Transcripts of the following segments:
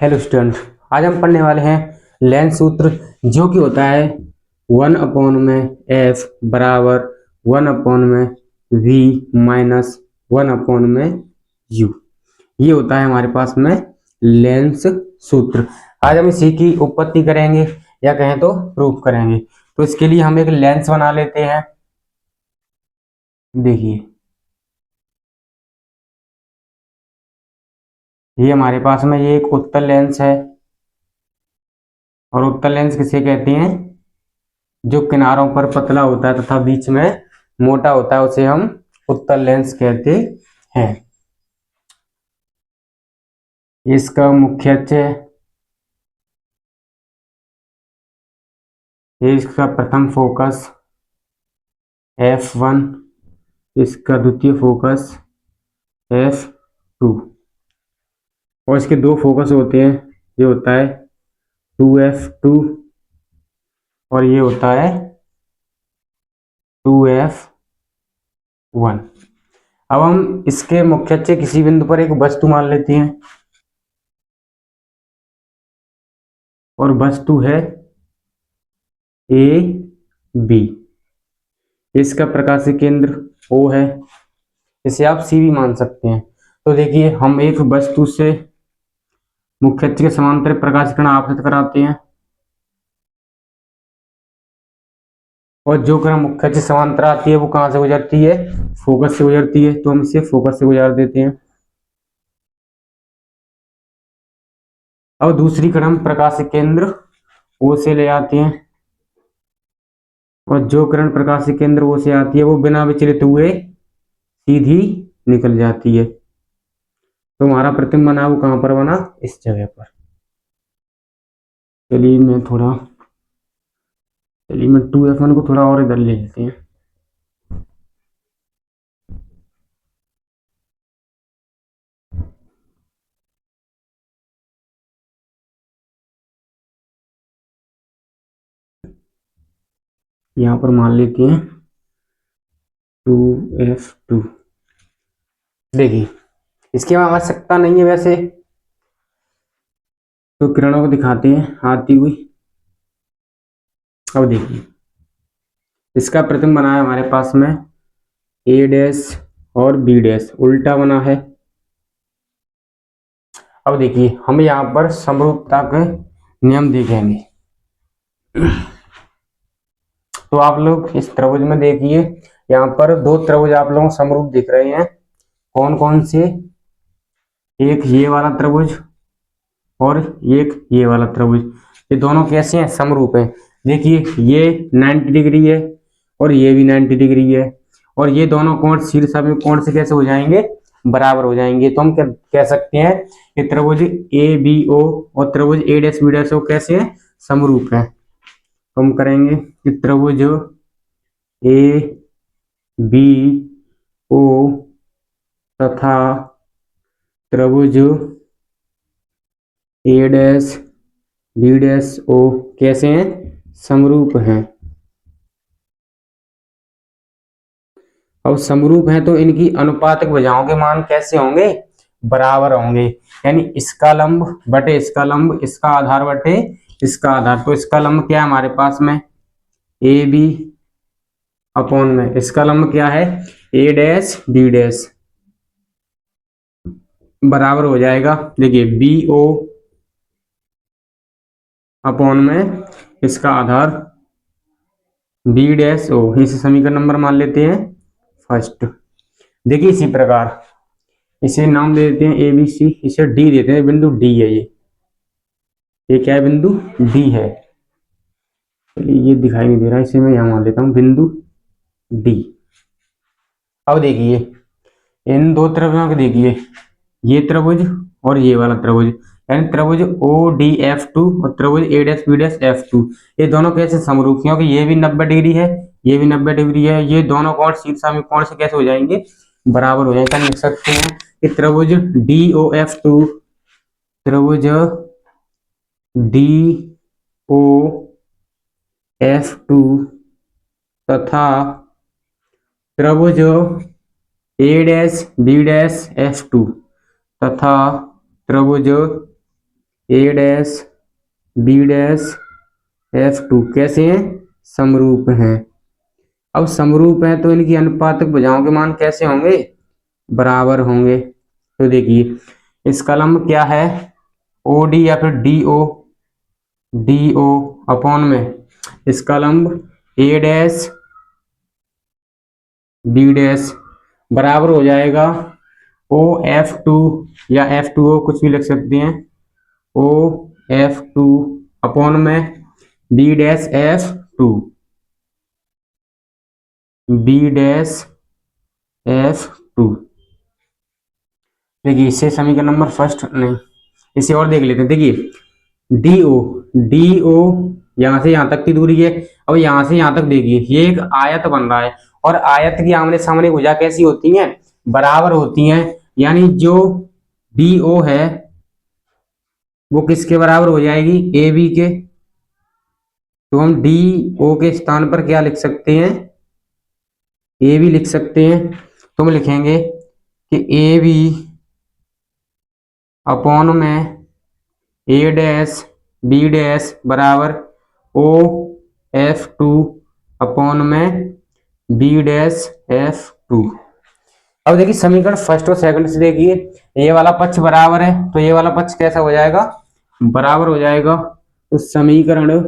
Hello student, आज हम पढ़ने वाले हैं लेंस सूत्र, जो कि होता है 1/f बराबर 1/v माइनस 1/u। ये होता है हमारे पास में लेंस सूत्र। आज हम इसी की उत्पत्ति करेंगे या कहें तो प्रूफ करेंगे। तो इसके लिए हम एक लेंस बना लेते हैं। देखिए, ये हमारे पास में ये एक उत्तल लेंस है, और उत्तल लेंस किसे कहते हैं? जो किनारों पर पतला होता है तथा बीच में मोटा होता है, उसे हम उत्तल लेंस कहते हैं। इसका मुख्य अक्ष है, ये इसका प्रथम फोकस f1, इसका द्वितीय फोकस f2, और इसके दो फोकस होते हैं। ये होता है 2f2 और ये होता है 2f1। अब हम इसके मुख्य अक्ष से किसी बिंदु पर एक वस्तु मान लेते हैं, और वस्तु है ए बी। इसका प्रकाशीय केंद्र O है, इसे आप C भी मान सकते हैं। तो देखिए, हम एक वस्तु से मुख्य अक्ष के समांतर प्रकाश किरण आपतित कराते हैं, और जो किरण मुख्य अक्ष से समांतर आती है वो कहाँ से गुजरती है? फोकस से गुजरती है। तो हम इसे फोकस से गुजार देते हैं। और दूसरी किरण हम प्रकाशीय केंद्र O से ले आते हैं, और जो किरण प्रकाशीय केंद्र O से आती है वो बिना विचलित हुए सीधी निकल जाती है। तो हमारा प्रतिबिंब बना वो कहाँ पर बना? इस जगह पर। चलिए मैं 2f1 को थोड़ा और इधर ले लेते हैं। यहाँ पर मान लेते हैं 2f2। देखिए, इसकी आवश्यकता नहीं है वैसे, तो किरणों को दिखाते हैं आती हुई। अब देखिए, इसका प्रतिबिंब बना है हमारे पास में a डैश और b डैश, उल्टा बना है। अब देखिए, हम यहाँ पर समरूपता के नियम देखेंगे। तो आप लोग इस त्रिभुज में देखिए, यहाँ पर दो त्रिभुज आप लोगों को समरूप दिख रहे हैं। कौन कौन से? एक ये वाला त्रिभुज और एक ये वाला त्रिभुज। ये दोनों कैसे हैं? समरूप हैं। देखिए, ये 90 डिग्री है और ये भी 90 डिग्री है, और ये दोनों कोण शीर्ष में कोण से कैसे हो जाएंगे? बराबर हो जाएंगे। तो हम कह सकते हैं कि त्रिभुज ए बी ओ और त्रिभुज A dash B dash O कैसे हैं? समरूप है। तो हम करेंगे कि त्रिभुज ए बी ओ तथा त्रिभुज A dash B dash O कैसे हैं? समरूप हैं। अब समरूप हैं तो इनकी अनुपातिक भुजाओं के मान कैसे होंगे? बराबर होंगे। यानी इसका लंब बटे इसका लंब, इसका आधार बटे इसका आधार। तो इसका लंब क्या है हमारे पास में? ए बी अपॉन में इसका लंब क्या है? ए डैश बी डैश, बराबर हो जाएगा। देखिए, बी ओ अपॉन में इसका आधार बी डैश ओ। इसे समीकरण नंबर मान लेते हैं फर्स्ट। देखिए, इसी प्रकार इसे नाम दे देते हैं ए बी सी, इसे डी देते हैं। बिंदु डी है ये क्या है? बिंदु डी है। चलिए, ये दिखाई नहीं दे रहा, इसे मैं यहां मान लेता हूं बिंदु डी। अब देखिए, इन दो त्रिभुजों को देखिए, ये त्रिभुज और ये वाला त्रिभुज, यानी त्रिभुज ओ डी एफ टू और त्रिभुज A dash B dash F two, ये दोनों कैसे समरूप? क्योंकि ये भी 90 डिग्री है, ये भी 90 डिग्री है। ये दोनों कोण शीर्षामुखी कोण से कैसे हो जाएंगे? बराबर हो जाएंगे। लिख सकते हैं कि त्रिभुज डी ओ एफ टू, त्रिभुज डी ओ एफ टू तथा त्रिभुज A dash B dash F two तथा त्रिभुज A dash B dash F2 कैसे हैं? समरूप हैं। अब समरूप हैं तो इनकी अनुपातक भुजाओं के मान कैसे होंगे? बराबर होंगे। तो देखिए इसका लंब क्या है? OD या फिर DO अपॉन में इसका लंब A डैश B डैश बराबर हो जाएगा OF2 या F2O कुछ भी लिख सकते हैं, OF2 अपॉन में B dash F2 B dash F2। देखिए इससे समीकरण नंबर फर्स्ट नहीं, इसे और देख लेते हैं। देखिए DO यहाँ से यहाँ तक की दूरी है। अब यहाँ से यहाँ तक देखिए ये एक आयत बन रहा है और आयत की आमने सामने भुजा कैसी होती हैं? बराबर होती हैं। यानी जो DO है वो किसके बराबर हो जाएगी? AB के। तो हम DO के स्थान पर क्या लिख सकते हैं? AB लिख सकते हैं। तो हम लिखेंगे कि AB अपॉन में A डैश B डैश बराबर OF2 अपॉन में B डैश F2। अब देखिए समीकरण फर्स्ट और सेकंड से देखिए ये वाला पक्ष बराबर है तो ये वाला पक्ष कैसा हो जाएगा? बराबर हो जाएगा। तो समीकरण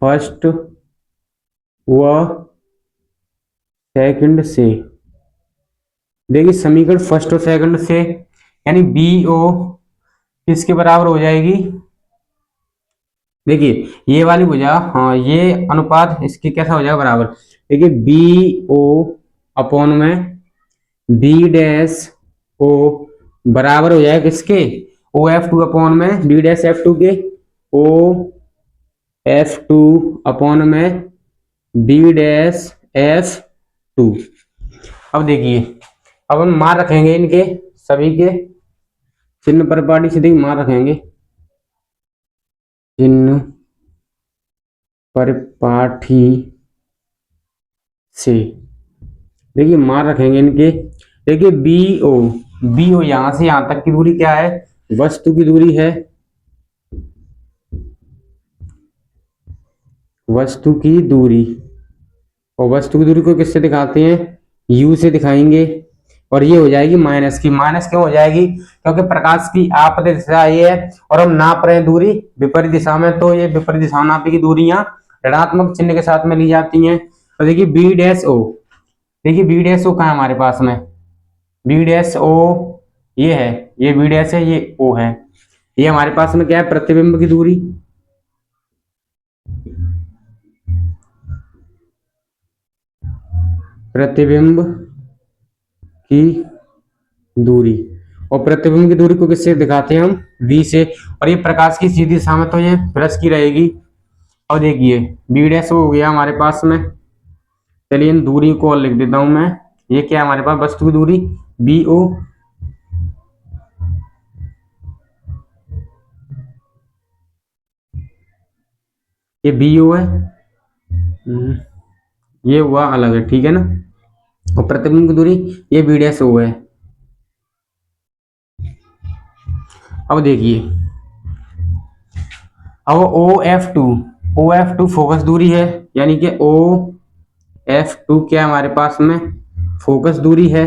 फर्स्ट व सेकंड से देखिए समीकरण फर्स्ट और सेकंड से यानी BO किसके बराबर हो जाएगी? देखिए ये वाली भुजा, हाँ ये अनुपात इसके कैसा हो जाएगा? बराबर। देखिए BO अपॉन में B डैश O बराबर हो जाएगा किसके? OF2 अपॉन में B डैश F2 के। OF2 अपॉन में B डैश F2। अब देखिए अब हम मान रखेंगे इनके सभी के चिन्ह परिपाटी से, देखिए मान रखेंगे चिन्ह परिपाठी से, देखिए मान रखेंगे इनके। देखिए BO यहां से यहां तक की दूरी क्या है? वस्तु की दूरी है, वस्तु की दूरी। और वस्तु की दूरी को किससे दिखाते हैं? U से दिखाएंगे। और ये हो जाएगी माइनस की। माइनस क्यों हो जाएगी? क्योंकि प्रकाश की आपतित दिशा ये है और हम नाप रहे हैं दूरी विपरीत दिशा में, तो ये विपरीत दिशा नापी की दूरियां ऋणात्मक चिन्ह के साथ में ली जाती हैं। तो देखिए B डैश O, देखिए B डैश O कहाँ है हमारे पास में? B डैश O ये है, ये B डैश है, ये O है। ये हमारे पास में क्या है? प्रतिबिंब की दूरी। प्रतिबिंब की दूरी। और प्रतिबिंब की दूरी को किससे दिखाते हैं हम? V से। और ये प्रकाश की सीधी दिशा में तो ये प्लस की रहेगी। और देखिए B डैश हो गया हमारे पास में। चलिए इन दूरी को और लिख देता हूं मैं। ये क्या है हमारे पास? वस्तु की दूरी BO। ये BO है, ये हुआ अलग है, ठीक है ना। और प्रतिबिंब की दूरी ये B डैश O है। अब देखिए अब OF2 फोकस दूरी है, यानी कि OF2 क्या हमारे पास में? फोकस दूरी है।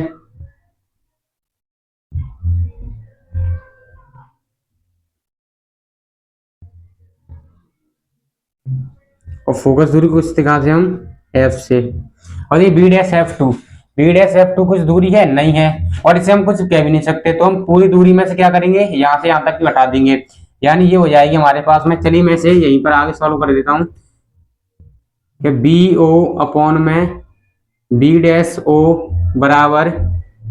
और फोकस दूरी को किससे दिखाते हैं हम? F से। और ये B डैश F2 कुछ दूरी है? नहीं है। और इसे हम कुछ कह भी नहीं सकते, तो हम पूरी दूरी में से क्या करेंगे? यहाँ से यहाँ तक की हटा देंगे, यानी ये हो जाएगी हमारे पास में। चलिए मैं इसे यहीं पर आगे सॉल्व कर देता हूँ कि BO अपॉन में B डैश O बराबर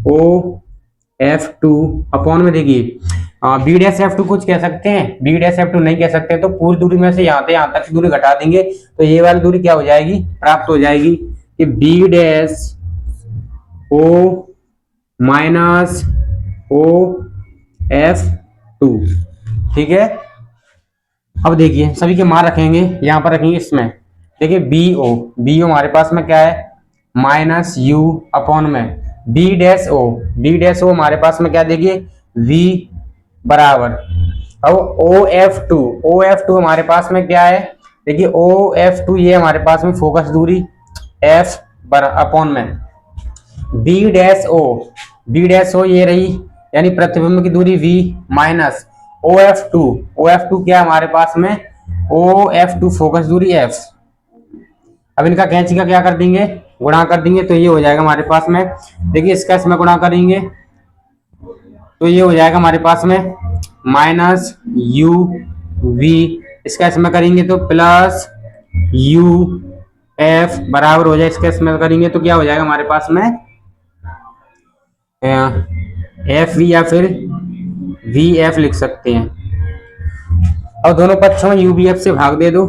OF2 अपॉन में। देखिए B डैश F2 कुछ कह सकते हैं, B डैश F2 नहीं कह सकते, तो पूरी दूरी में से यहाँ तक की दूरी घटा देंगे तो ये वाली दूरी क्या हो जाएगी? प्राप्त हो जाएगी कि B dash O minus OF2, ठीक है। अब देखिए सभी के मान रखेंगे, यहाँ पर रखेंगे इसमें। देखिए BO हमारे पास में क्या है? माइनस U अपॉन में B डैश O हमारे पास में क्या? देखिए V बराबर, अब OF2 हमारे पास में क्या है, देखिए OF2 ये हमारे पास में फोकस दूरी F अपॉन में B डैश O ये रही, यानी प्रतिबिंब की दूरी V माइनस OF2 क्या है हमारे पास में, OF2 फोकस दूरी F। अब इनका कैंची का क्या कर देंगे, गुणा कर देंगे, तो ये हो जाएगा हमारे पास में, देखिए इसका इसमें गुणा करेंगे तो ये हो जाएगा हमारे पास में माइनस UV, इसका इसमें करेंगे तो प्लस UF बराबर हो जाए, इसका इसमें करेंगे तो क्या हो जाएगा हमारे पास में FV या फिर VF लिख सकते हैं। और दोनों पक्षों में UVF से भाग दे दो,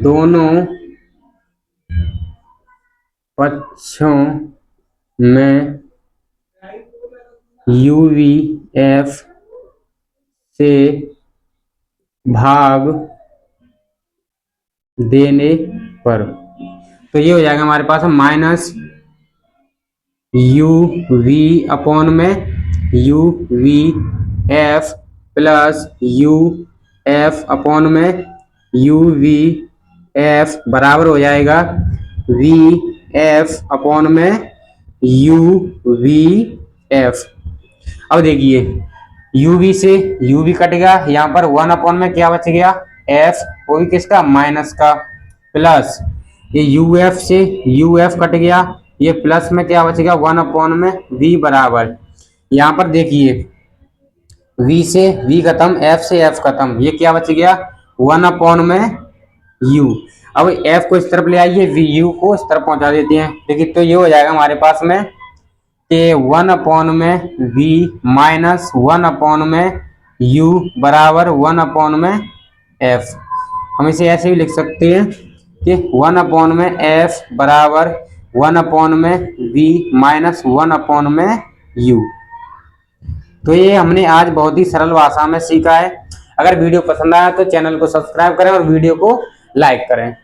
दोनों पक्षों में UVF से भाग देने पर, तो ये हो जाएगा हमारे पास माइनस UV अपॉन में UVF प्लस UF अपॉन में UVF बराबर हो जाएगा VF अपॉन में UVF। अब देखिए UV से UV कट गया, यहाँ पर 1 अपॉन में क्या बच गया F, वो भी किसका माइनस का, प्लस ये UF से UF कट गया, ये प्लस में क्या बच गया 1 अपॉन में V बराबर, यहाँ पर देखिए V से V खत्म, F से F खत्म, ये क्या बच गया 1 अपॉन में U। अब F को इस तरफ ले आइए, U को इस तरफ पहुंचा देते हैं, देखिए तो ये हो जाएगा हमारे पास में कि 1 अपॉन में V माइनस 1 अपॉन में U बराबर 1 अपॉन में F। हम इसे ऐसे भी लिख सकते हैं कि 1 अपॉन में F बराबर 1 अपॉन में V माइनस 1 अपॉन में U। तो ये हमने आज बहुत ही सरल भाषा में सीखा है। अगर वीडियो पसंद आया तो चैनल को सब्सक्राइब करें और वीडियो को लाइक करें।